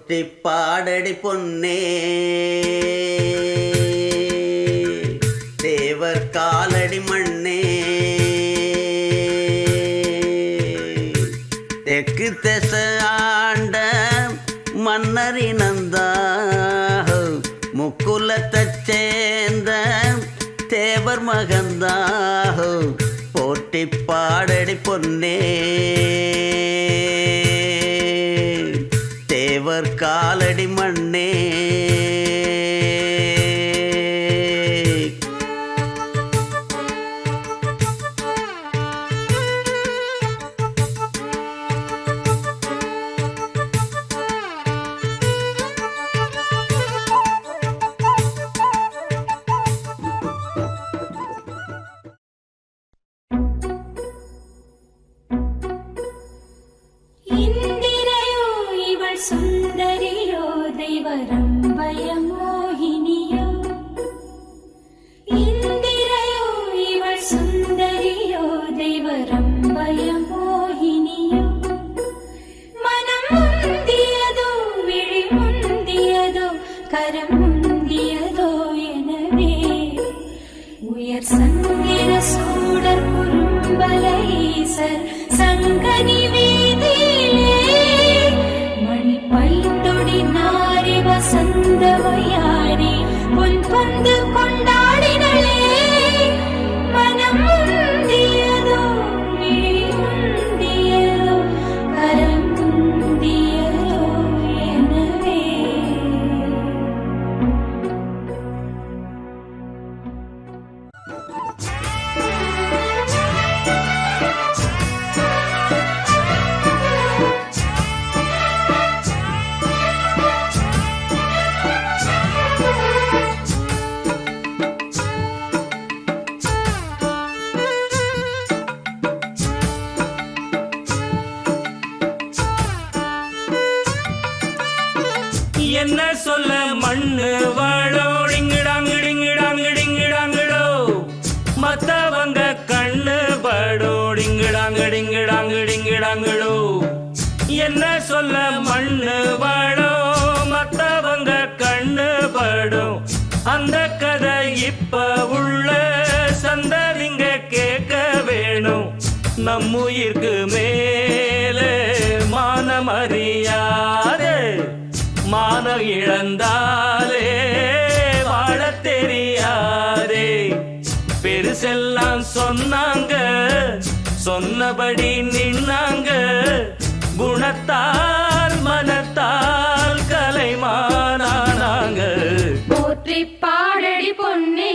போற்றி பாடடி பொன்னே தேவர் காலடி மண்ணே தெற்கு திச ஆண்ட மன்னரினந்தா முக்குலத்தைச் சேர்ந்த தேவர் மகந்தா போற்றி பாடடி பொன்னே தேவர் காலடி மண்ணே സുന്ദരിയോ ദൈവരംഭയ മോഹിനിയോ ഇന്ദിരയോ ഇവൾ സുന്ദരിയോ ദൈവരംഭയ മോഹിനിയോ മനം മുന്തിയതോ വിഴി മുന്തിയതോ കരം മുന്തിയതോ எனவே உயர் சங்கிர சூடர் குறும்பல ஈசர் சங்கனி வீதியிலே பைத்தொடி நாரி வசந்தவையாடி பொன் பந்து கொண்டாடினளே மனம் முந்தியதோ விழி முந்தியதோ கரம் முந்தியதோ எனவே என்ன சொல்ல மண்ணு வாழோடிங்கிடாங்கிடிங்கிடாங்கிடிங்கிடாங்கிடோ மத்தவங்க கண்ணு படோடிங்கிடாங்கிடிங்கிடாங்கிடிங்கிடாங்கிடோ என்ன சொல்ல மண்ணு வாழோ மத்தவங்க கண்ணு படும் அந்த கதை இப்ப உள்ள சந்ததிங்க கேட்க வேணும் நம்முயிருக்கு மேலே மானமறியாதே மான இழந்தாலே வாழ தெரியாதே பெருசெல்லாம் சொன்னாங்க சொன்னபடி நின்னாங்க குணத்தால் மனத்தால் கலைமானானாங்க போற்றி பாடடி பொன்னே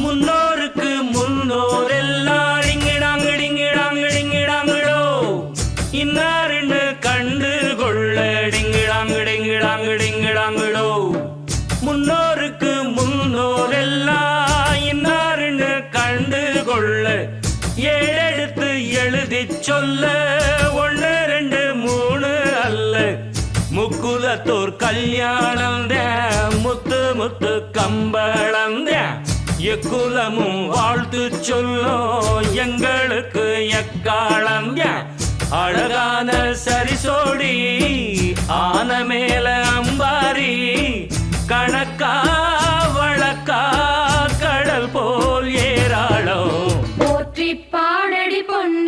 முன்னோருக்கு முன்னோர் எல்லாம் டிங்கிடாங்கிடிங்கிடாங்கிடிங்கிடாங்கிடோ இன்னாருன்னு கண்டு கொள்ள டிங்கிடாங்கிடிங்கிடாங்கிடிங்கிடாங்கிடோ முன்னோருக்கு முன்னோர் எல்லாம் இன்னாருன்னு கண்டு கொள்ள ஏழெடுத்து எழுதி சொல்ல 1 2 3 அல்ல முக்குலத்தோர் கல்யாணம் முத்து முத்து கம்பளம் எக்குலமும் வாழ்த்து சொல்லும் எங்களுக்கு எக்காலம் அழகான சரிசோடி ஆன மேல அம்பாரி கணக்கா வழக்கா கடல் போல் ஏராளம் போற்றி பாடடி பொன்னே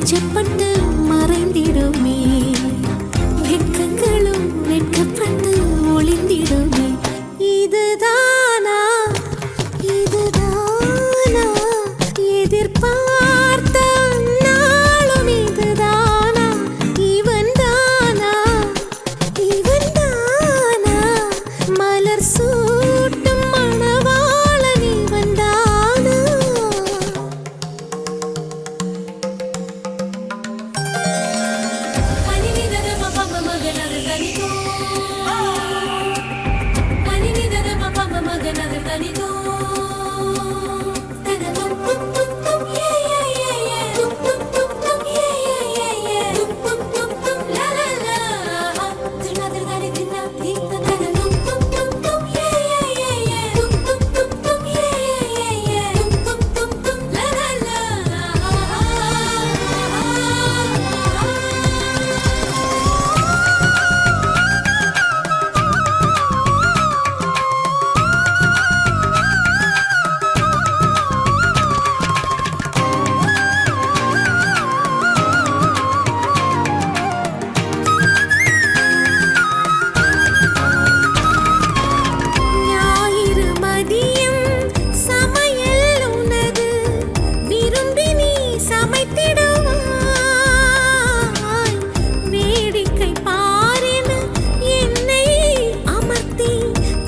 அச்சப்பட்டு மறைந்திடுமே, வெட்கங்களும் வெட்கப்பட்டு ஒளிந்திடுமே. இதுதானா இதுதானா எதிர்பார்த்த நாளும், இதுதானா இவன்தானா இவன்தானா மலர் சூட்டும் மணவாளன் இவன்தானா. ஞாயிறு மதியம் சமையல் உனது, விரும்பி நீ சமைத்திடுவாய். வேடிக்கை பாரின என்னை அமர்த்தி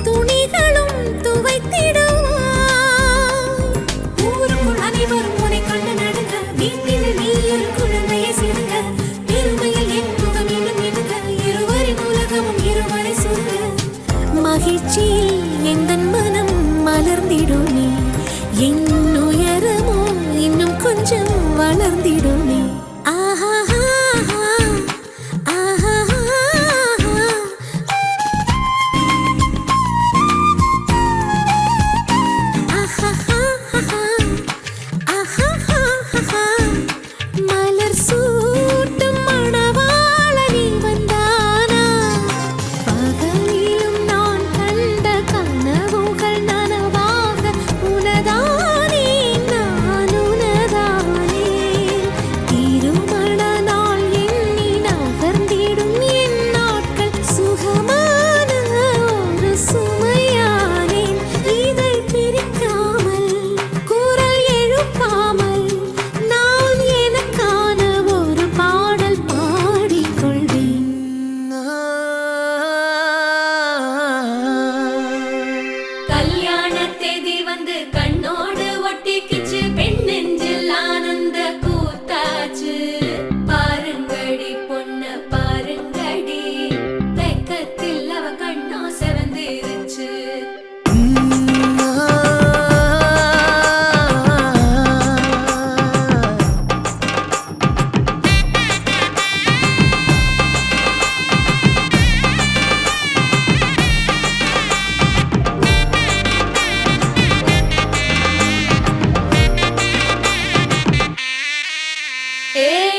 துணிகளும் துவைத்திடுவாய். ஊருக்குள் அனைவரும் உன்னை கண்டு நடுங்க, வீட்டில் நீ ஒரு குழந்தையை சிறுங்க, பெருமையில் என் முகம் இன்னும் மினுங்க, இருவரின் உலகமும் இருவரை சொல்ல. மகிழ்ச்சியில் எந்தன் மனம் மலர்ந்திடுமே, என் உயரமோ இன்னும் கொஞ்சம் வளர்ந்திடுமே. ஆஹா ஆஹா மலர் சூட்டும் மணவாளன் இவன்தானா. பகலிலும் நான் கண்ட கனவுகள் நனவாக உனதானே நான் உனதானே. திருமண நாள் எண்ணி நகர்ந்திடும் என் நாட்கள், சுகமான ஒரு சுமையானேன். இதை பிரிக்காமல் குரல் எழுப்பாமல் நான் எனக்கான ஒரு பாடல் பாடிக்கொள்வேன். கல்யாண தேதி வந்து கண்ணோடு ஒட்டிக்கிச்சு, பெண் நெஞ்சில் ஆனந்த கூத்தாச்சு. பாருங்கடி பொண்ண பாருங்கடி, வெக்கத்தில் அவ கண்ணோ செவந்திருச்சு.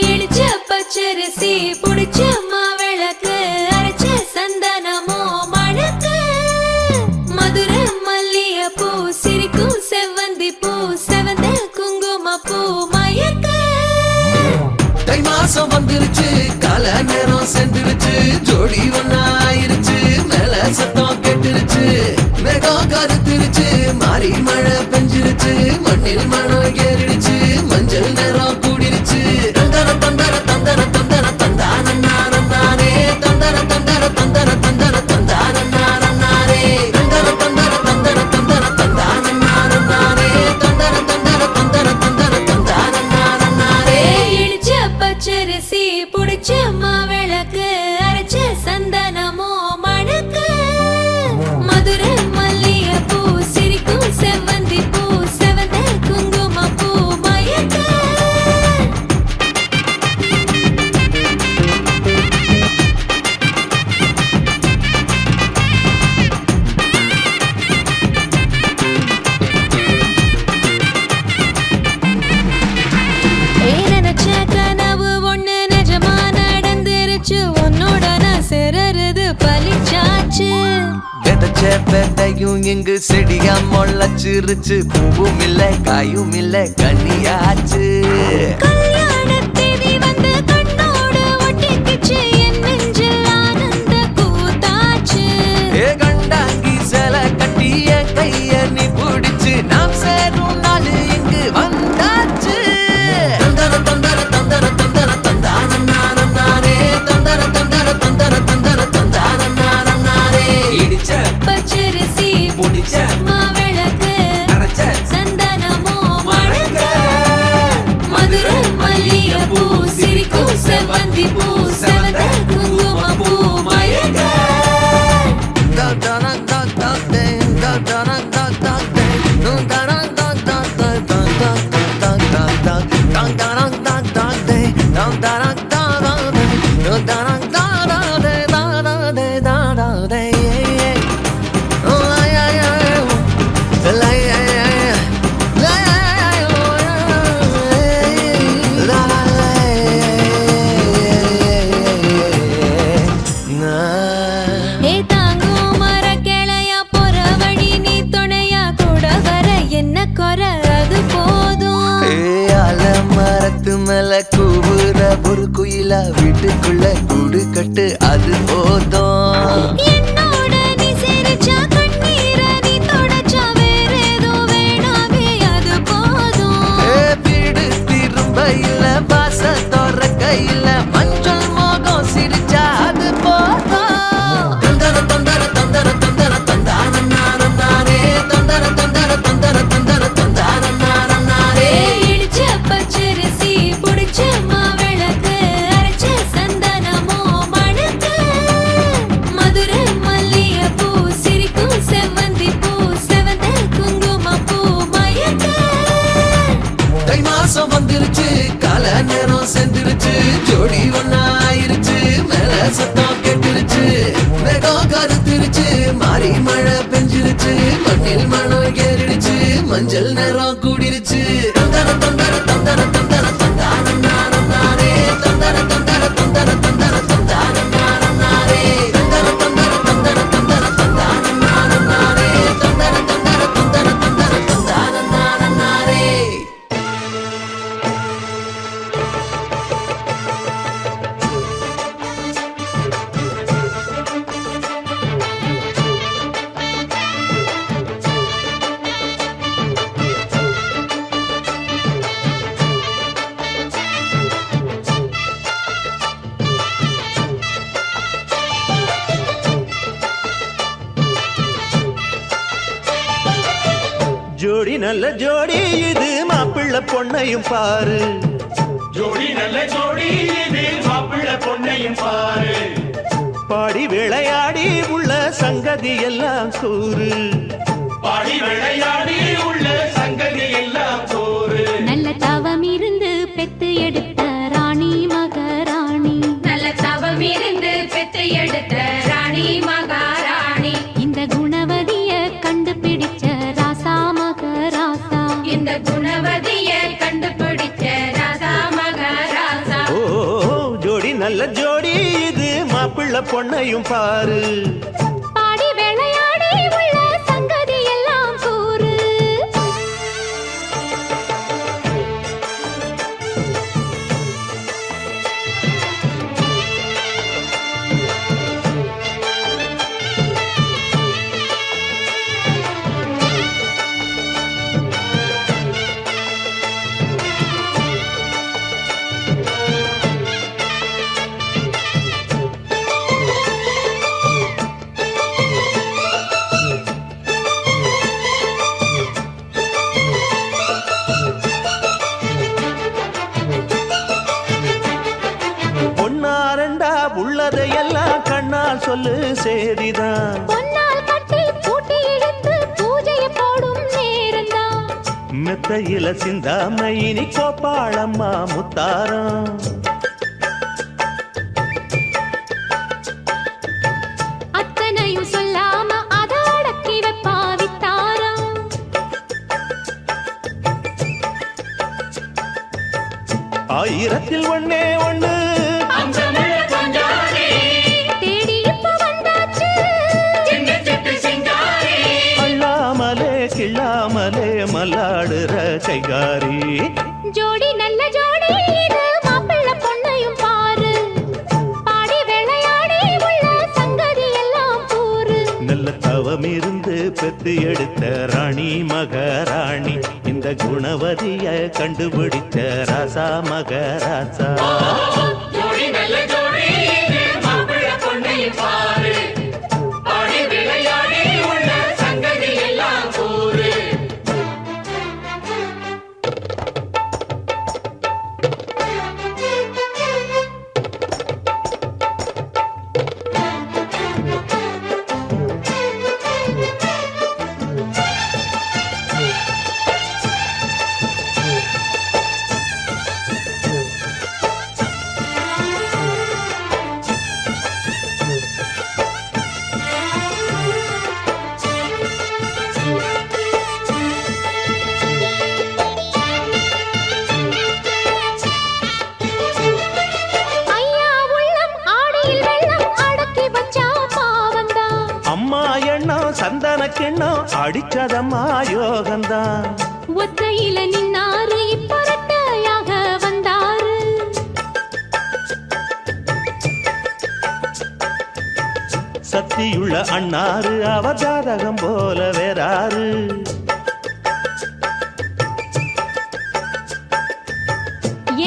இடிச்ச பச்சரிசி புடிச்ச மாவிளக்கு, அரைச்ச சந்தனமோ மணக்கு. மதுர மல்லிய பூ சிரிக்கும் செவ்வந்தி பூ, செவந்த குங்கும பூ மயக்க. தை மாசம் வந்துருச்சு, கால நேரம் சென்றுருச்சு, ஜோடி ஒன்னாயிருச்சு, மேல சத்தம் கெட்டுருச்சு, மேகம் கருத்துருச்சு, மாறி மழை பெஞ்சிருச்சு, மண்ணில் மனம் ஏறிடுச்சு, மஞ்சள் நேரம் கூடிருச்சு. தந்தர தந்தர தந்தர தந்தர தந்தானே, தந்தர தந்தர தந்தர தந்தர தந்தானே, தந்தர தந்தர தந்தர தந்தர தந்தானே, தந்தர தந்தர தந்தர தந்தர தந்தானே. இடிச்ச பச்சரிசி புடிச்ச மாவிளக்கு, அரைச்ச சந்தனமோ மணக்கு. மதுர மல்லிய பூ சிரிக்கும் செவ்வந்தி பூ, செவந்த குங்கும பூ மயக்க. நினைச்ச கனவு ஒண்ணு நிஜமா நடந்துருச்சு, உன்னோட நான் சிறருது பலிச்சாச்சு. விதைச்ச விதையும் இங்கு செடியா முளைச்சிருச்சு, பூவும் இல்ல காயும் இல்ல கனியாச்சு. கல்யாண தேதி பூ சிரிக்கும் செவ்வந்தி பூ செவந்த குங்குமப்பூ மயங்க ஏ தாங்கும் மர கிளையா போற வழி நீ துணையா கூட வர என்ன குறை அது போதும் மரத்து மேல கூவுற ஒரு குயிலா வீட்டுக்குள்ள கூடு கட்டு அது போதும் என்னோட நீ சிரிச்சா கண்ணீர நீ தொடச்சா வேற ஏதோ வேணாமே அது போதும் வீடு திரும்ப இல்ல பாச தோற கையில மஞ்சள் மோகம் சிரிச்சா அது போதும் தந்தர தந்தர தந்தர தந்தர தந்தான நாரம் நாரே தந்தர தந்தர தந்தர தந்தர தந்தான நாரம் நாரே இடிச்ச பச்சரிசி புடிச்ச மாவிளக்கு அரைச்ச சந்தனமோ மணக்கு மதுரை மல்லிகைப்பூ சிரிக்கும் செவ்வந்தி பூ செவந்த குங்குமப்பூ மயக்க தை மாசம் வந்துருச்சு கால நேரம் சென்றுருச்சு ஜோடி ஒன்னாயிருச்சு மேல சத்தம் கெட்டுருச்சு மேகம் கருத்துருச்சு மாறி மழை பெஞ்சிருச்சு மண்ணில் மனம் ஏறிடுச்சு மஞ்சள் நேரம் கூடிருச்சு தந்தர தந்தர தந்தர தந்தர தந்தான நாரம் நாரே தந்தர தந்தர தந்தர தந்தர தந்தான நாரம் நாரே தந்தர தந்தர தந்தர தந்தர தந்தான நாரம் நாரே தந்தர தந்தர தந்தர தந்தர தந்தான நாரம் நாரே ஜோடி நல்ல ஜோடி இது மாப்பிள்ளை பொண்ணையும் பாரு ஜோடி நல்ல ஜோடி இது மாப்பிள்ளை பொண்ணையும் பாரு பாடி விளையாடி உள்ள சங்கதி எல்லாம் கூறு பாடி விளையாடி உள்ள சங்கதி எல்லாம் சோறு நல்ல தவம் இருந்து பெத்து எடுத்த ராணி மகாராணி நல்ல தவம் இருந்து பெத்து எடுத்த ராணி மகாராணி இந்த குணவதிய கண்டுபிடிச்ச ராசா மகராசா இந்த குணவதிய கண்டுபிடிச்ச ராசா மகராசா ஓ ஜோடி நல்ல ஜோடி இது மாப்பிள்ளை பொண்ணையும் பாரு பாடி விளையாடி உள்ள சங்கதி எல்லாம் கூறு பொன்னாரண்டா உள்ளதையெல்லாம் கண்ணால் சொல்லு சேதிதான் பொன்னால் கட்டி பூட்டி இழுத்து பூஜையை போடும் நேரம்தான் மெத்தையில சிந்தாம இனி கோப்பாளம்மா முத்தாரம் அத்தனையும் சொல்லாம அத அடக்கி வைப்பா வித்தாரம் ஆயிரத்தில் ஒண்ணே ஒண்ணு தேடி இப்ப வந்தாச்சு அள்ளாமலே கிள்ளாமலே மல்லாடுற கைகாரி ஜோடி நல்ல ஜோடி இது மாப்பிள்ளை பொண்ணையும் பாரு பாடி விளையாடி உள்ள சங்கதி எல்லாம் கூறு நல்ல தவம் இருந்து பெத்து எடுத்த ராணி மகாராணி இந்த குணவதிய கண்டுபிடிச்ச ராசா மகராசா ஜோடி நல்ல ஜோடி இது மாப்பிள்ளை பொண்ணையும் பாரு பாடி விளையாடி உள்ள சங்கதி எல்லாம் சோறு கிண்ணம் அடிச்சதம்மா யோகந்தான். ஒத்தையில நின்னாரு இப்ப ரெட்டையாக வந்தாரு. சக்தியுள்ள அண்ணாரு அவ ஜாதகம் போல வேறாரு.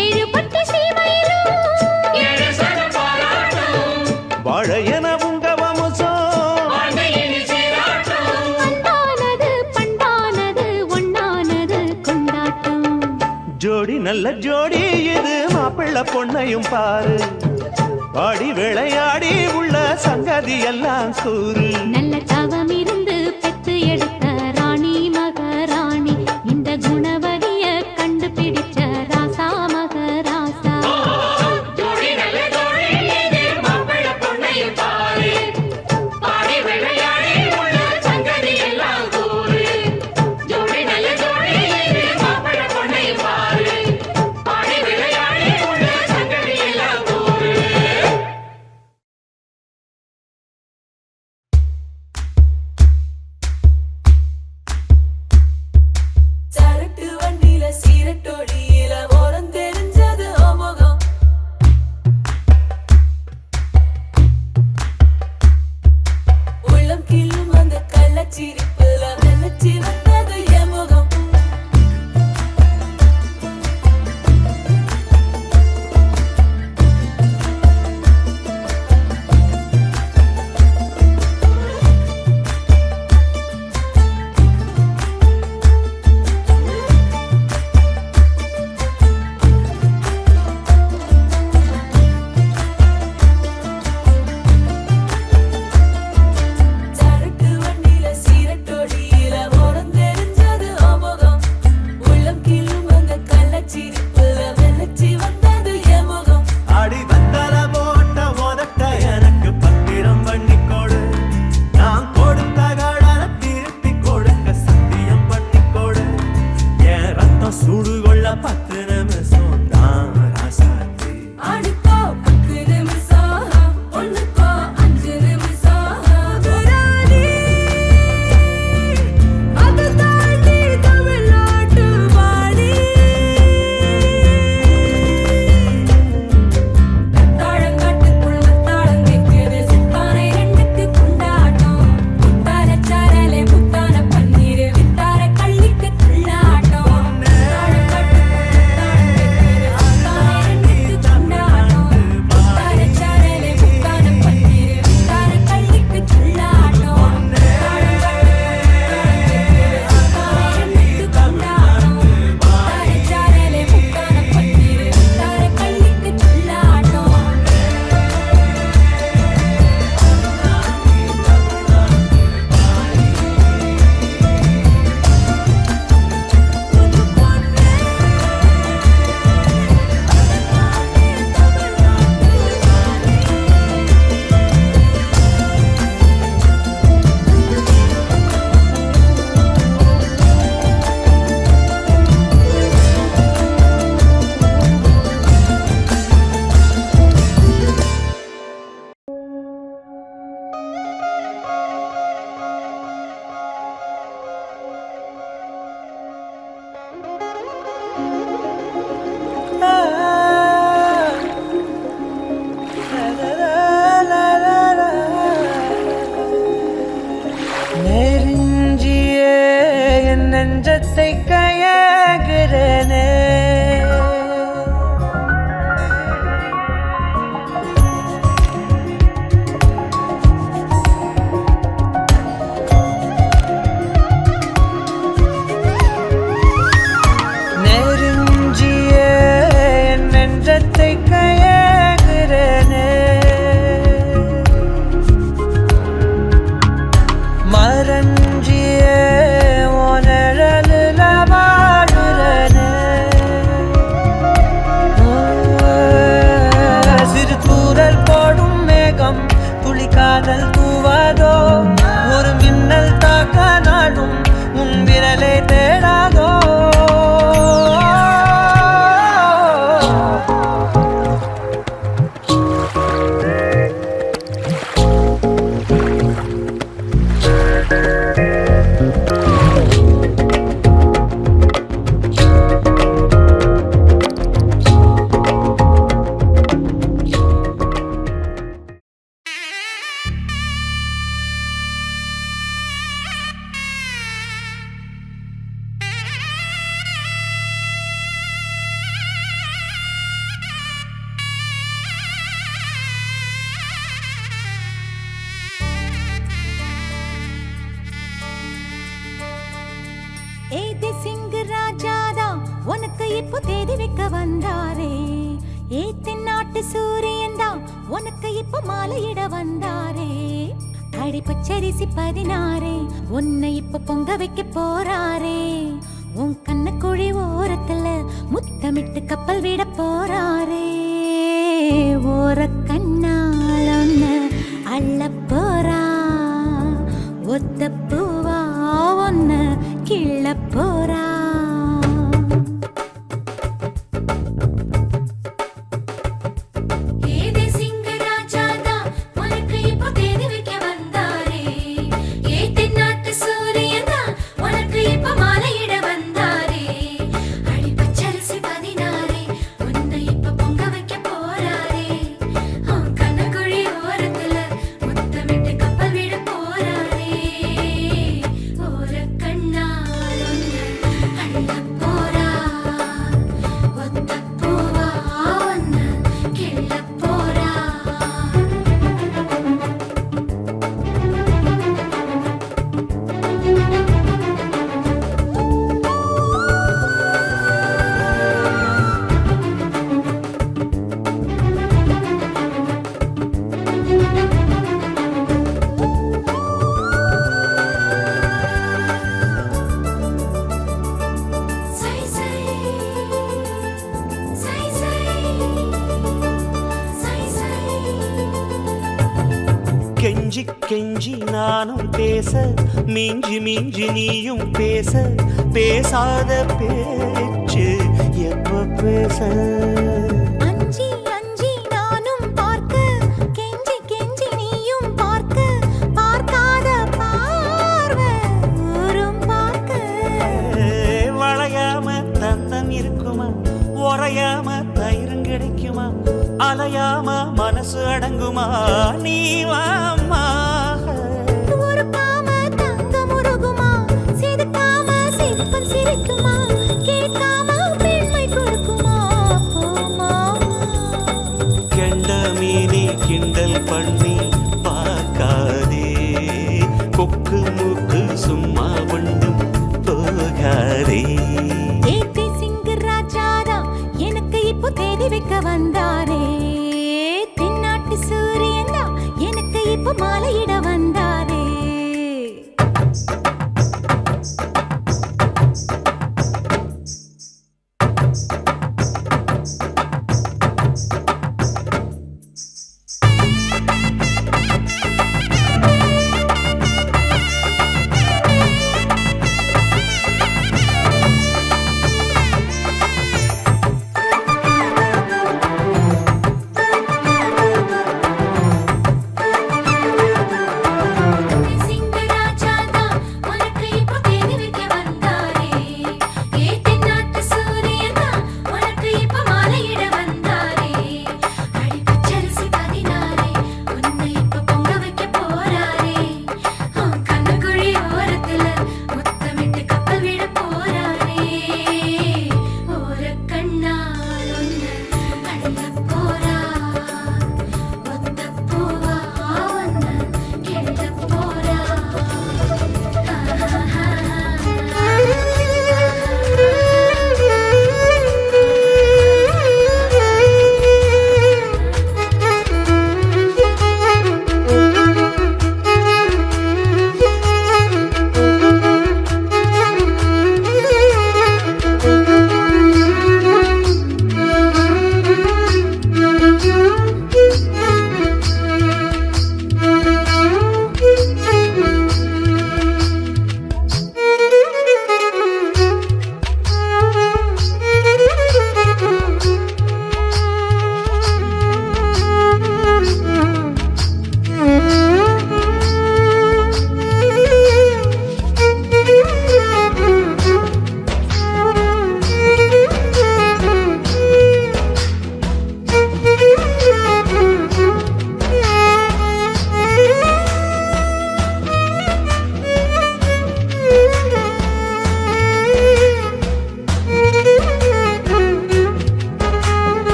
ஏழு பட்டு சீமையிலும் ஏழு சனம் பாராட்டும் வாழ என உங்க வம்சம் வாழ்ந்து இனி சீராட்டும் அன்பானது பண்பானது ஒண்ணானது கொண்டாட்டம். ஜோடி நல்ல ஜோடி இது மாப்பிள்ளை பொண்ணையும் பாரு. பாடி விளையாடி உள்ள சங்கதி எல்லாம் கூறு. நல்ல தவம் இருந்து பெத்து எடுத்த ராணி மகாராணி இந்த குணவதிய கண்டுபிடிச்ச ராசா மகராசா. ஜோடி நல்ல ஜோடி இது மாப்பிள்ளை பொண்ணையும் பாரு. பாடி விளையாடி உள்ள சங்கதி எல்லாம் கூறு. ஜோடி நல்ல ஜோடி இது மாப்பிள்ளை பொண்ணையும் பாரு. பாடி விளையாடி உள்ள சங்கதி எல்லாம் கூறு. இப்போ தேதி வைக்க வந்தாரே ஏத்தநாட்டு சூரியன் தான் உனக்கு இப்போ மாலையிட வந்தாரே அடி பச்சரிசி 16 உன்னை இப்ப பொங்க வைக்க போறாரே உன் கண்ணக்குழி ஓரத்துல முத்தமிட்டு கப்பல் விட போறாரே ஓர கண்ணால ஒன்னு அள்ள போறா ஒத்த பூவா ஒன்னு கிள்ள போறா கெஞ்சி கெஞ்சி நானும் பேச மிஞ்சி மிஞ்சி நீயும் பேச பேசாத பேச்சு எப்ப பேச அஞ்சி அஞ்சி நானும் பார்க்க கெஞ்சி கெஞ்சி நீயும் பார்க்க பார்க்காத பார்வை ஊரும் பார்க்க வளையாம தந்தம் இருக்குமா உறையாம தயிரும் கிடைக்குமா அலையாம மனசு அடங்குமா நீ வாமா ஒரு காம தங்க முருகுமா சிரிக்காம சிரிப்பன் சிரிக்குமா கேட்காம பெண்மை கொடுக்குமா போமா கெண்ட மீனி கிண்டல் பண்ணி பார்க்காதே கொக்கு மூக்கு சும்மா ஒன்றும் போகாதே ஏத்தி சிங்கு ராஜாதா எனக்கு இப்போ தேதி வைக்க வந்தாரே தென்னாட்டு சூரியன் தான் எனக்கு இப்போ மாலையிட வந்தாரே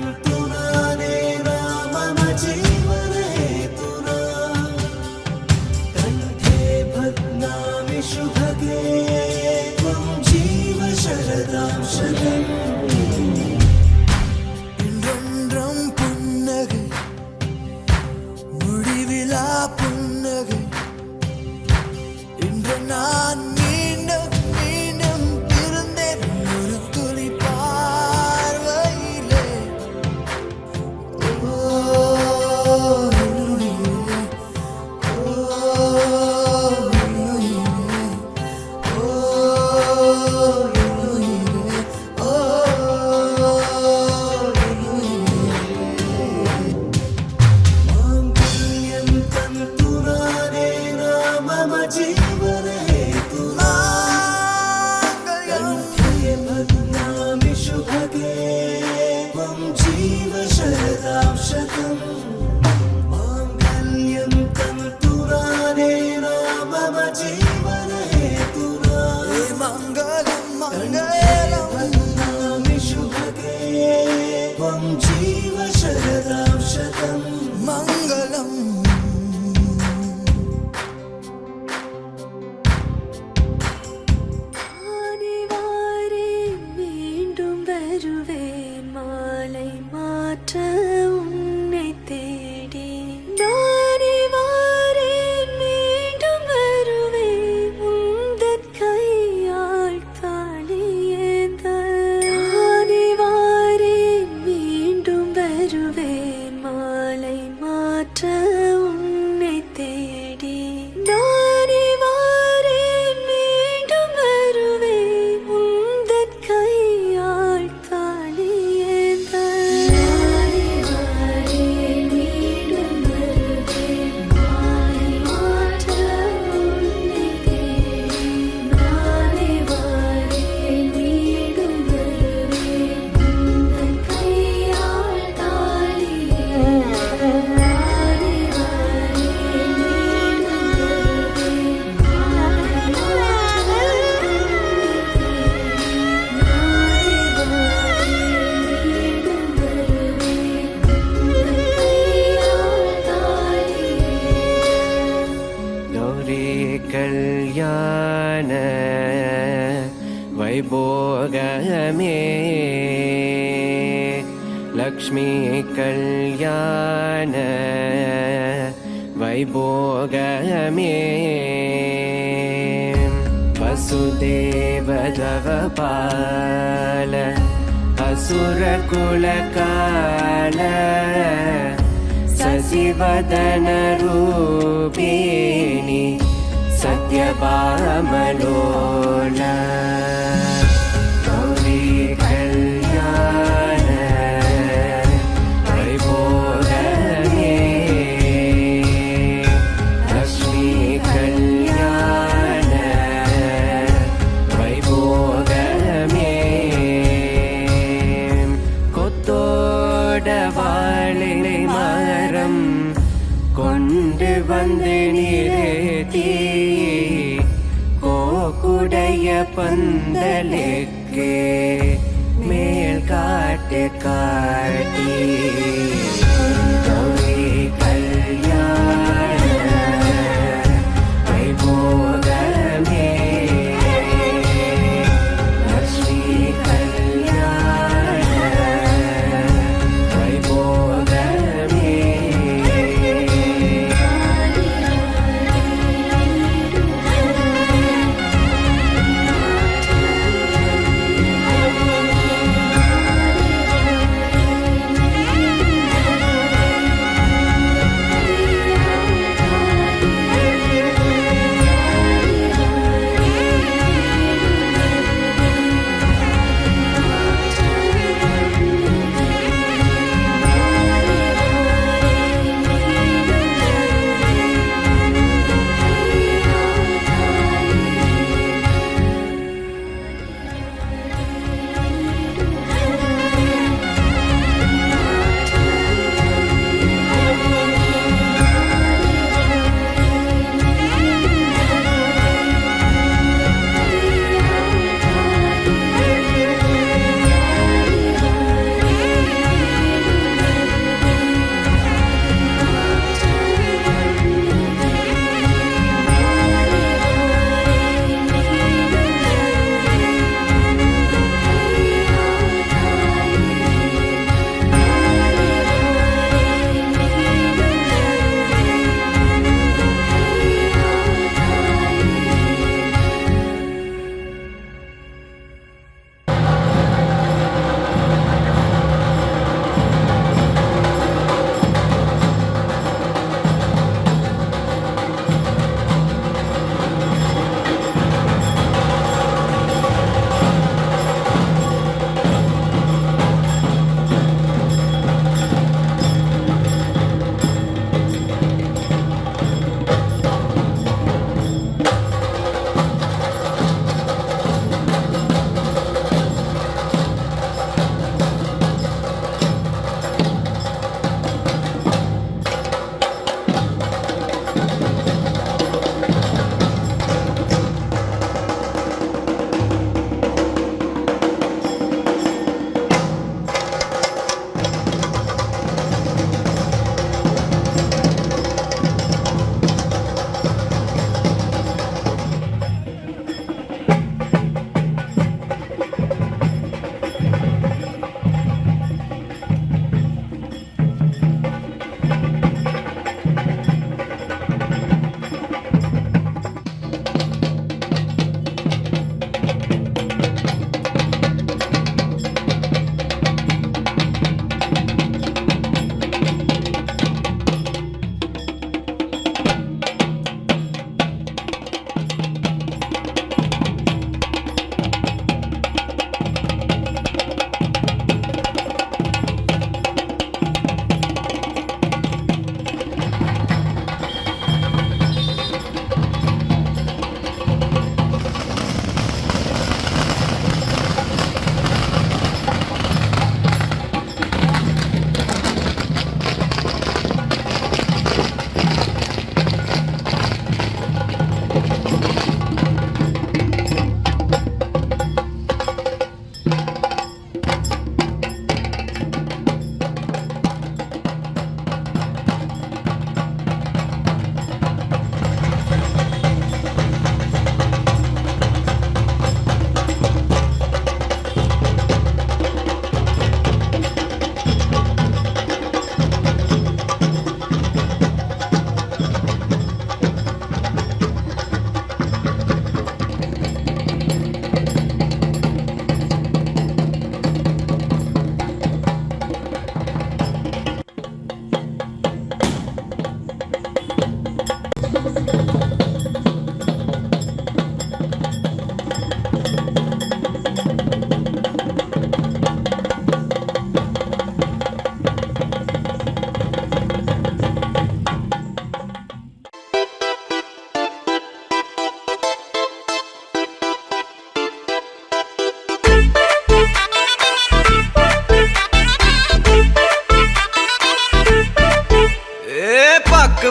तन्तुनाने मम जीवनहेतुना कण्ठे भग्नामि शुभगे त्वं जीव शरदां शतम् இன்றொன்றும் புன்னகை முடிவிலா புன்னகை இன்று நான் மீண்டும் மீண்டும் இருந்தேன் ஒரு துளி பார்வையிலே ஓ என்னுயிரே, ஓ என்னுயிரே, ஓ என்னுயிரே, ஓ என்னுயிரே. மாங்கல்யம் தந்துனானே மம जीवनहेतुना कण्ठे भग्नामि शुभगे त्वं जीव शरदां शतम् माङ्गल्यं तन्तुनाने मम जीवनहेतुना मङ्गलं मङ्गलं भग्नामि शुभगे त्वं जीव शरदां शतम् मङ्गलम् நானே வாரேன் மீண்டும் வருவேன் மாலை மாற்ற உன்னை தேடி நானே வாரேன் மீண்டும் வருவேன் உந்தன் கையால் தாலியேந்த நானே வாரேன் மீண்டும் வருவேன் மாலை மாற்ற உன்னை தேடி நானே வாரேன் மீண்டும் வருவேன் உந்தன் கையால் தாலியேந்த நானே வாரேன் மீண்டும் வருவேன் மாலை மாற்ற உன்னை தேடி நானே வாரேன் மீண்டும் வருவேன் உந்தன் கையால் தாலியேந்த நானே வாரேன் மீண்டும் गौरी कल्याण वैभोगमे लक्ष्मी कल्याण वैभोगमे वसुदेवदवपाल असुरकुलकाल शशिवदनरूपिणि सत्यभामलोला गौरी कल्याण वैभोगमे लक्ष्मी कल्याण वैभोगमे கொத்தோடவாழை மரம் கொண்டு வந்து நிறுத்தி கோக்குடைய பந்தலுக்கு மேல் காட்டு காட்டி கௌரி கல்யாண வைபோகமே லக்ஷ்மி கல்யாண வைபோகமே நானே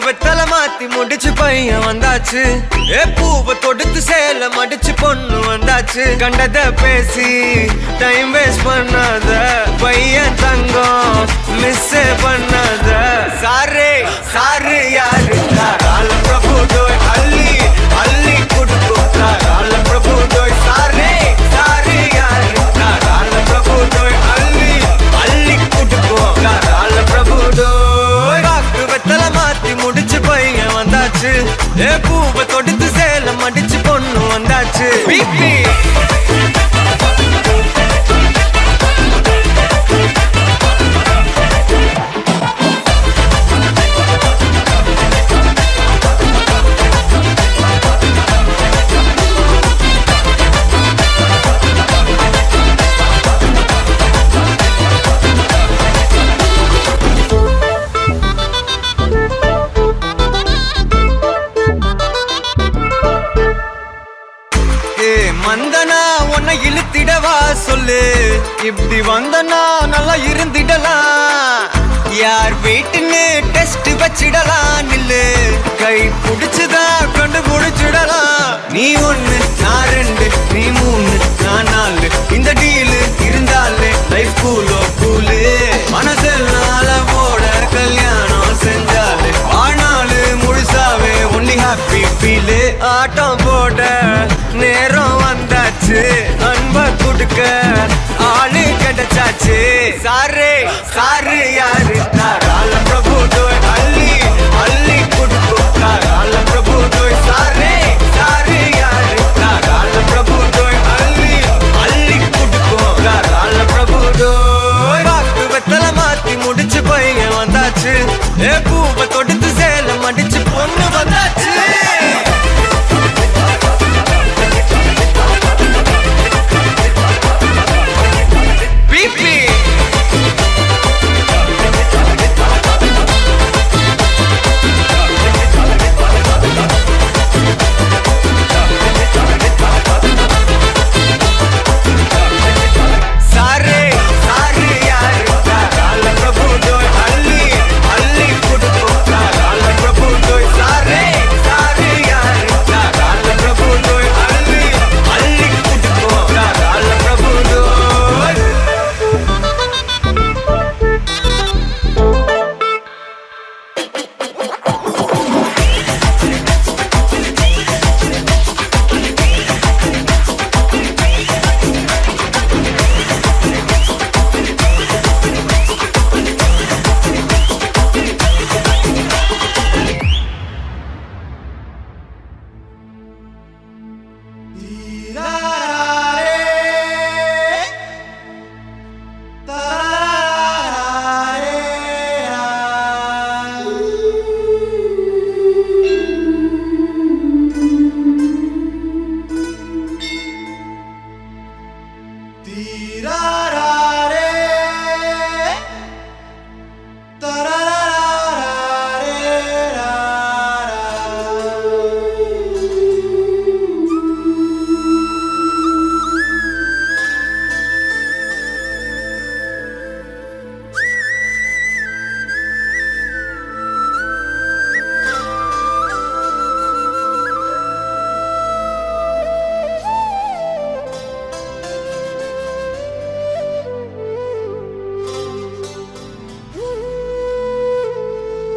வெத்தல மாத்தி முடிச்சு பையன் வந்தாச்சு ஏ பூவை தொடுத்து சேல மடிச்சு பொண்ணு வந்தாச்சு கண்டத பேசி டைம் வேஸ்ட் பண்ணாத பையன் தங்கம் மிஸ் பண்ணாத சாரே சாரு யாரு கால பிரபு டோய் அள்ளி அள்ளி குடுக்கு கால பிரபு டோய் சாரே சாரு யாரு கால பிரபு டோய் அள்ளி அள்ளி குடுக்கு கால பிரபு டோய் காக்கு வெத்தல மாத்தி முடிச்சு பையன் வந்தாச்சு ஏ பூவை தொடுத்து சேல மடிச்சு பொண்ணு வந்தாச்சு பிபி மந்தனா உன்னை இழுத்திடவா சொல்லு இப்படி வந்தனா நல்லா இருந்திடலாம் யார் வீட்டுன்னு டெஸ்ட் வச்சிடலாம் நில்லு கை புடிச்சுதா கண்டு புடிச்சிடலாம் நீ ஒண்ணு நான் ரெண்டு நீ மூணு நான் நாலு இந்த டீலு இருந்தாலே லைஃப் கூலோ கூலு மனசெல்லாம் போட கல்யாணம் செஞ்சாலே ஆனாலு முழுசாவே ஒன்லி ஹாப்பி ஃபீலு ஆட்டம் போட நேரம் வந்தாச்சு அன்ப குடுக்க ஆளு கிடைச்சாச்சு சாரே சாரு யாரு கால பிரபு டோய் அள்ளி அள்ளி குடுக்கு கால பிரபு டோய் சாரே சாரு யாரு கால பிரபு டோய் அள்ளி அள்ளி குடுக்கு கால பிரபு டோய் காக்கு வெத்தல மாத்தி முடிச்சு பையன் வந்தாச்சு ஏ பூவை தொடுத்து சேல மடிச்சு பொண்ணு வந்தாச்சு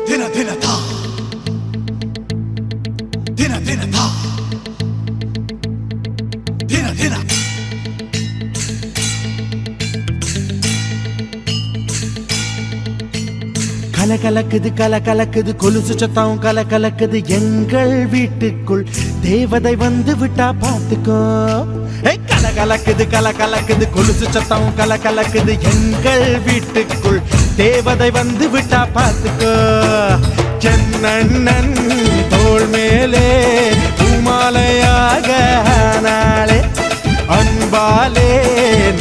Dina dina tha Dina dina tha Dina dina கலகலக்குது கலகலக்குது கொலுசு சத்தம் கலகலக்குது எங்கள் வீட்டுக்குள் தேவதை வந்து விட்டா பாத்துக்கோ கலகலக்குது கலகலக்குது கொலுசு சத்தம் கலகலக்குது எங்கள் வீட்டுக்குள் தேவதை வந்து விட்டா பாத்துக்கோ சென்னண்ணன் தோள் மேலே பூமாலையாக நாளே அன்பாலே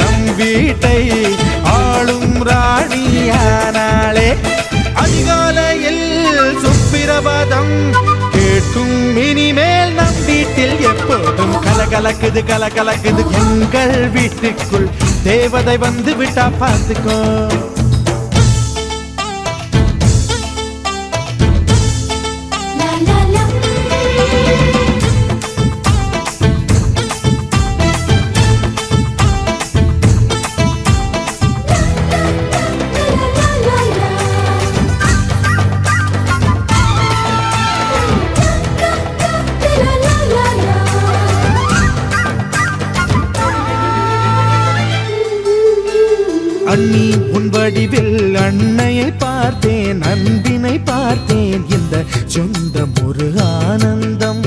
நம் வீட்டை ஆளும் ராணியானாளே அதிகாலையில் சுப்பிரபாதம் கேட்கும் இனிமேல் நம் வீட்டில் எப்போதும் கலகலக்குது கலகலக்குது எங்கள் வீட்டுக்குள் தேவதை வந்து விட்டா பார்த்துக்கோ அண்ணி உன் வடிவில் அன்னையை பார்த்தேன், அன்பினை பார்த்தேன். இந்த சொந்தம் ஒரு ஆனந்தம்,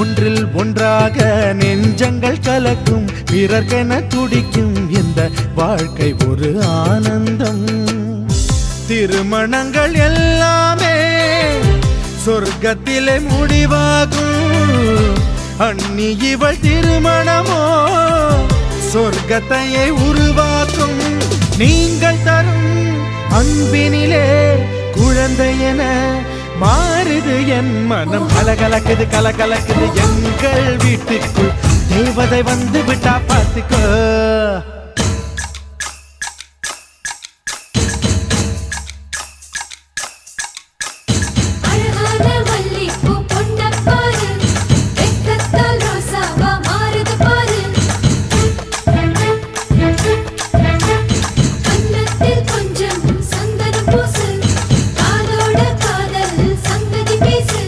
ஒன்றில் ஒன்றாக நெஞ்சங்கள் கலக்கும், பிறர்க்கென துடிக்கும் இந்த வாழ்க்கை ஒரு ஆனந்தம். திருமணங்கள் எல்லாமே சொர்க்கத்திலே முடிவாகும், அண்ணி இவள் திருமணமோ சொர்க்கத்தையே உருவாக்கும். நீங்கள் தரும் அன்பினிலே குழந்தையென மாறுது என் மனம். கலகலக்குது கலகலக்குது எங்கள் வீட்டுக்குள் தேவதை வந்து விட்டா பார்த்துக்கோ. அழகான மல்லிப்பூ பொண்ணப் பாரு, வெட்கத்தால் ரோசாவா மாறுது பாரு. கன்னத்தில் கொஞ்சம் சந்தனம் பூசு, காதோட காதல் சங்கதி பேசு.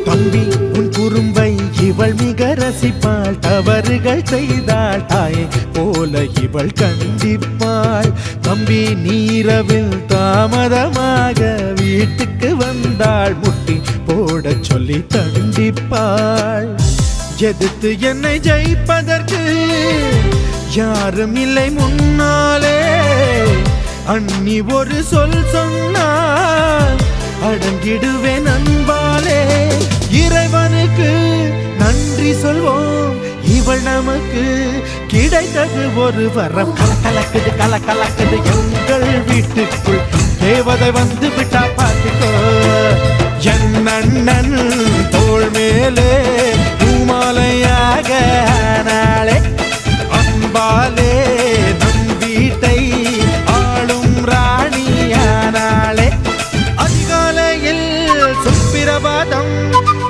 தம்பி உன் குறும்பை இவள் மிக ரசிப்பாள், தவறுகள் செய்தாள் தாயை போல இவள் கண்டிப்பாள். தம்பி நீரவில் தாமதமாக வீட்டுக்கு வந்தாள், முட்டி போடச் சொல்லி தண்டிப்பாள். எதிர்த்து என்னை ஜெயிப்பதற்கு யாரும் இல்லை முன்னாலே, அண்ணி ஒரு சொல் சொன்னால் அடங்கிடுவேன் அன்பாலே. இறைவனுக்கு நன்றி சொல்வோம், இவள் நமக்கு கிடைத்தது ஒரு வரம். கலக்கலக்குது கலக்கலக்குது எங்கள் வீட்டுக்குள் தேவதை வந்து விட்டா பார்த்துக்கோ. என் அண்ணன் தோள் மேலே பூமாலையாக நாளே, அன்பாலே நம் வீட்டை ஆளும் ராணியானாளே. அதிகாலையில் சுப்பிரபாதம்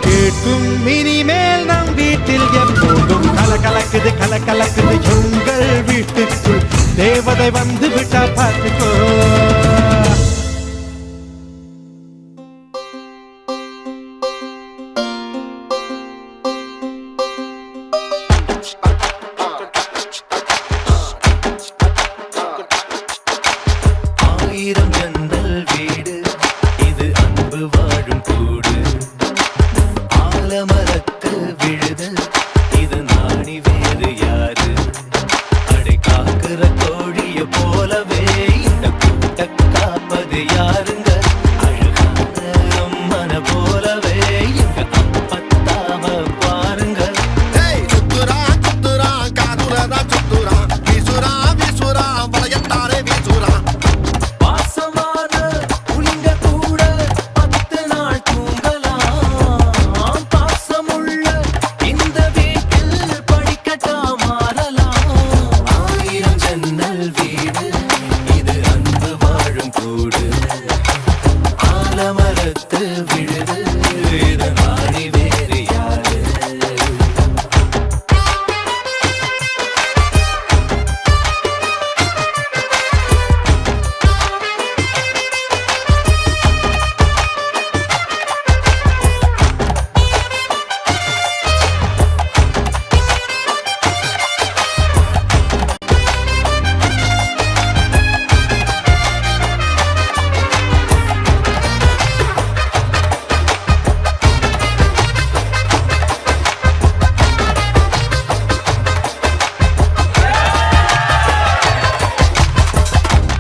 கேட்கும் இனிமேல் நம் வீட்டில் எப்போதும் கலகலக்குது கலகலக்குது எங்கள் வீட்டுக்குள் தேவதை வந்து விட்டா பார்த்துக்கோ. ஆயிரம் ஜன்னல் வீடு இது அன்பு வாழும் கூடு, ஆலமரத்து விழுது இது நாணி வேறு யாரு. அடை காக்குற கோழிய போலவே இந்த கூட்ட காப்பது யாருங்க. அழகான அம்மன போலவே எங்க அப்பத்தாவ பாருங்க. சுத்துரா சுத்துரா காதுரதா சுத்துரா, வீசுரா வீசுரா வளையத்தாரே வீசுரா. பாசமான புலிங்க கூட 10 நாள் தூங்கலாம், பாசமுள்ள இந்த வீட்டில் படிக்கட்டா மாறலாம். ஆயிரம் ஜன்னல் வீடு இது அன்பு வாழும் கூடு, ஆலமரத்து விழுது இது நாடி வேறு யாரு.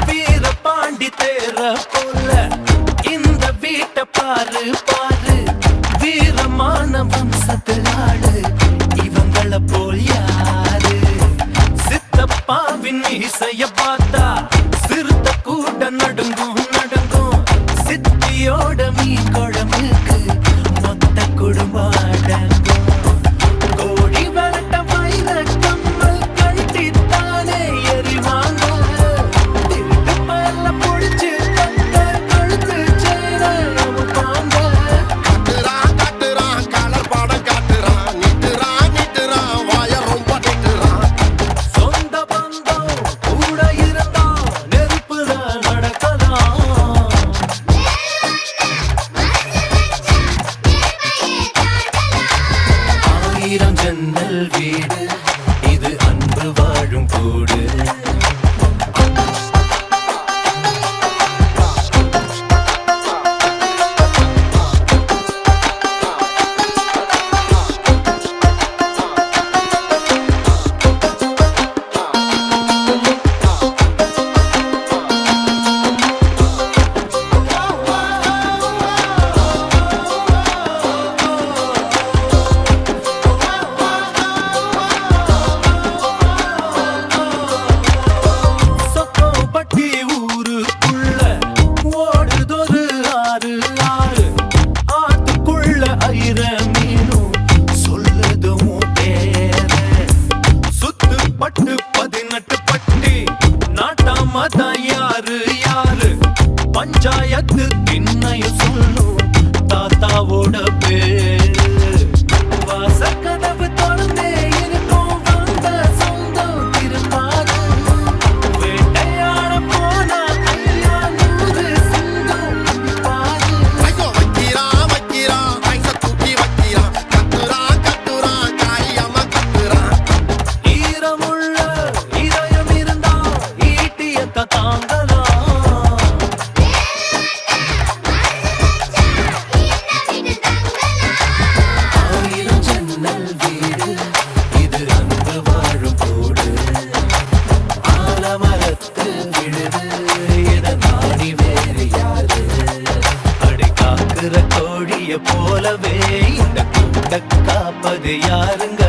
வீரபாண்டி தேர போல இந்த வீட்டை பாரு பாரு, வீரமான வம்சத்திலாளு இவங்கள போல் யாரு. சித்தப்பாவின் இசைய பார்த்தா சிறுத்த கூட நடுங்கும் நடுங்கும், சித்தியோட மீன் குழம்புக்கு மொத்த குடும்பம் அடங்கும். கோழி வரட்ட மயில கம்மல் கட்டித்தானே எறிவாங்க, திருட்டு பல்ல புடிச்சு தந்த கழுத்து சேர அமுப்பாங்க. காட்டுறா காட்டுறா கலர் படம் காட்டுறா, நிட்டுறா நிட்டுறா வாய ரொம்ப நிட்டுறா. அன்பு வாழும் கூடு சொக்கோப்பட்டி ஊருக்குள்ள ஓடுதொரு ஆறு ஆறு ஆத்துக்குள்ள ஐர மீனும் சொல்லுதும் பேர சுத்து பட்டு 18 பட்டி நாட்டாம தான் யாரு யாரு பஞ்சாயத்து திண்ணையும் சொல்லும் தாத்தாவோட பேரு வாசக்கதவு தொடர்ந்தே இருக்கும் வந்த சொந்தம் திருப்பாரு வேட்டையாட போனா ஐயா 100 சிங்கம் பாரு ஐயோ வைக்கிறான் வைக்கிறான் ஐச தூக்கி வைக்கிறான் கத்துறான் காயம்மா கத்துறான் ஈரமுள்ள இதயம் இருந்தா ஈட்டியத்த தாங்கலாம் ஆயிரம் ஜன்னல் வீடு இது அன்பு வாழும் கூடு ஆலமரத்து விழுது இத நாடி வேறு யாரு அடை காக்குற கோழிய போலவே இந்த கூட்ட காப்பது யாருங்க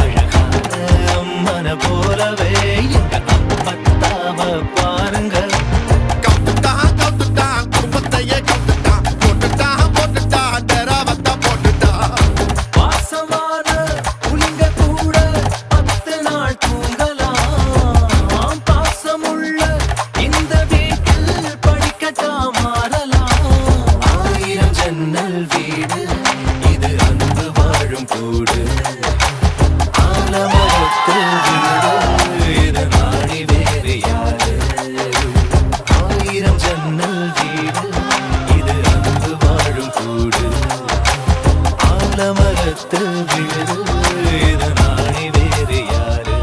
அழகான அம்மன போலவே இந்த அப்பத்தாவ பாருங்க கவுத்துட்டான் குடும்பத்தையே கவுத்துட்டான் போட்டுட்டான் தெரவத்த போட்டுட்டான் வாசமான புலிங்க கூட 10 நாள் தூங்கலாம் பாசமுள்ள இந்த வீட்டில் படிக்கட்டா மாறலாம் ஆயிரம் ஜன்னல் வீடு இது அன்பு வாழும் கூடு ஆலமரத்து வீடு இது நாடி வேறு யாரு ஆயிரம் ஜன்னல் வீடு இது அன்பு வாழும் கூடு ஆலமரத்து வீடு இது நாடி வேறு யாரு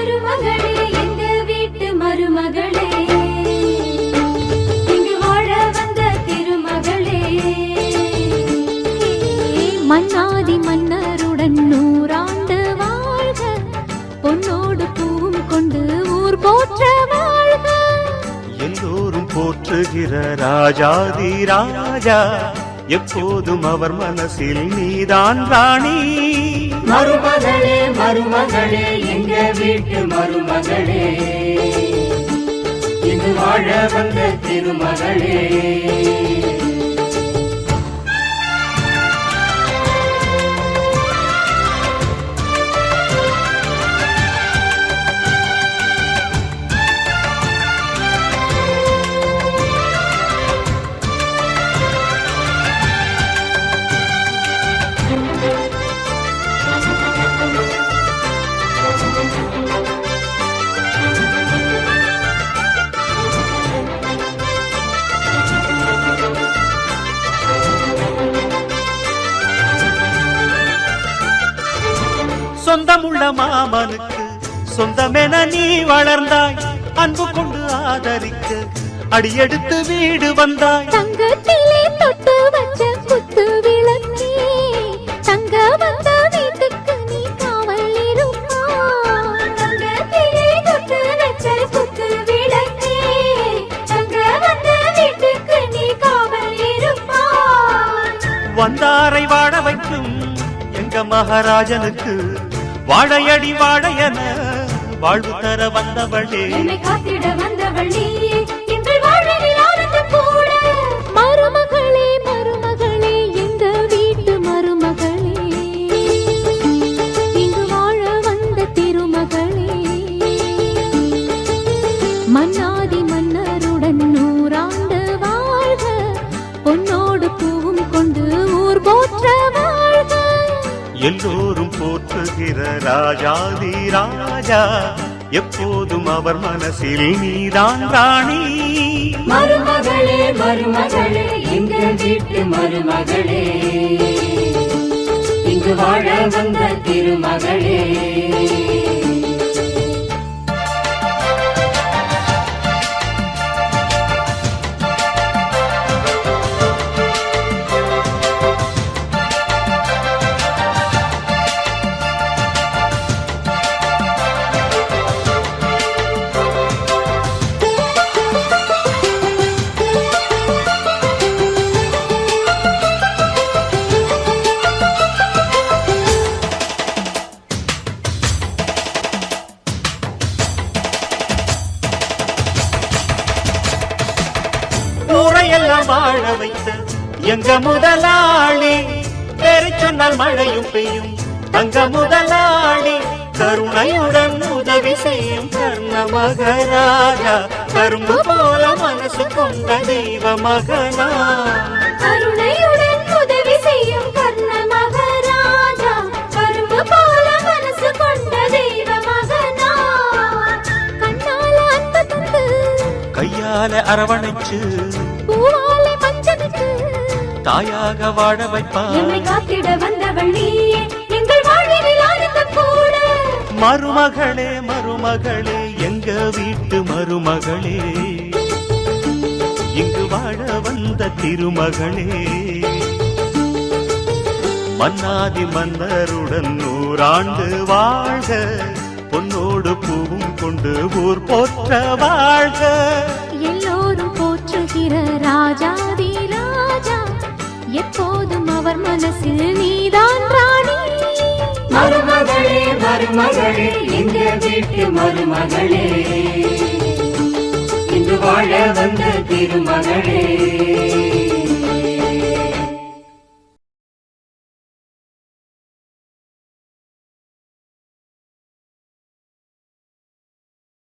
மருமகளே எங்க வீட்டு மருமகளே இங்கு வாழ வந்த திருமகளே மன்னாதி மன்னருடன் 100 ஆண்டு வாழ்க பொன்னோடு பூவும் கொண்டு ஊர் போற்ற வாழ்க எல்லோரும் போற்றுகிற ராஜாதி ராஜா எப்போதும் அவர் மனசில் நீதான் ராணி மருமகளே மருமகளே எங்க வீட்டு மருமகளே இங்கு வாழ வந்த திருமகளே சொந்தமுள்ள மாமனுக்கு சொந்தமென நீ வளர்ந்தாய் அன்பு கொண்டு ஆதரிக்க அடியெடுத்து வீடு வந்தாய் தங்கத்திலே தொட்டு வச்ச குத்து விளக்கே தங்க வந்த வீட்டுக்கு நீ காவல் இருப்பாய் தங்கத்திலே தொட்டு வச்ச குத்து விளக்கே தங்க வந்த வீட்டுக்கு நீ காவல் இருப்பாய் வந்தாரை வாழ வைக்கும் எங்க மகாராஜனுக்கு வாழையடி வாழையன வாழ்வு தர வந்தவளே என்னை காத்திட வந்தவள் நீயே எங்கள் வாழ்வில் ஆனந்தம் கூட மருமகளே மருமகளே எங்க வீட்டு மருமகளே இங்கு வாழ வந்த திருமகளே மன்னாதி மன்னருடன் 100 ஆண்டு வாழ்க பொன்னோடு பூவும் கொண்டு ஊர் போற்ற வாழ்க எல்லோரும் போற்றுகிற ராஜாதி ராஜா எப்போதும் அவர் மனசில் நீதான் ராணி மருமகளே மருமகளே எங்க வீட்டு மருமகளே இங்கு வாழ வந்த திருமகளே ஊரையெல்லாம் வாழ வைத்த எங்க முதலாளி பேரை சொன்னால் மழையும் பெய்யும் தங்க முதலாளி கருணையுடன் உதவி செய்யும் கர்ண மகராஜா கரும்பு போல மனசு கொண்ட தெய்வ மகனா கருணையுடன் உதவி செய்யும் கர்ண மகாராஜா கரும்பு போல மனசு கொண்ட தெய்வ மகனா கண்ணால அன்பு தந்து கையால அரவணைச்சு பூவாலை மஞ்சனுக்கு தாயாக வாழ வைப்பார் என்னை காத்திட வந்தவள் நீயே எங்கள் வாழ்வில் ஆனந்தம் கூட மருமகளே மருமகளே எங்க வீட்டு மருமகளே இங்கு வாழ வந்த திருமகளே மன்னாதி மன்னருடன் 100 ஆண்டு வாழ்க பொன்னோடு பூவும் கொண்டு ஊர் போற்ற வாழ்க எல்லோரும் போற்றுகிற ராஜாதி ராஜா எப்போதும் அவர் மனசில் நீதான் ராணி மருமகளே மருமகளே எங்க வீட்டு மருமகளே இங்கு வாழ வந்த திருமகளே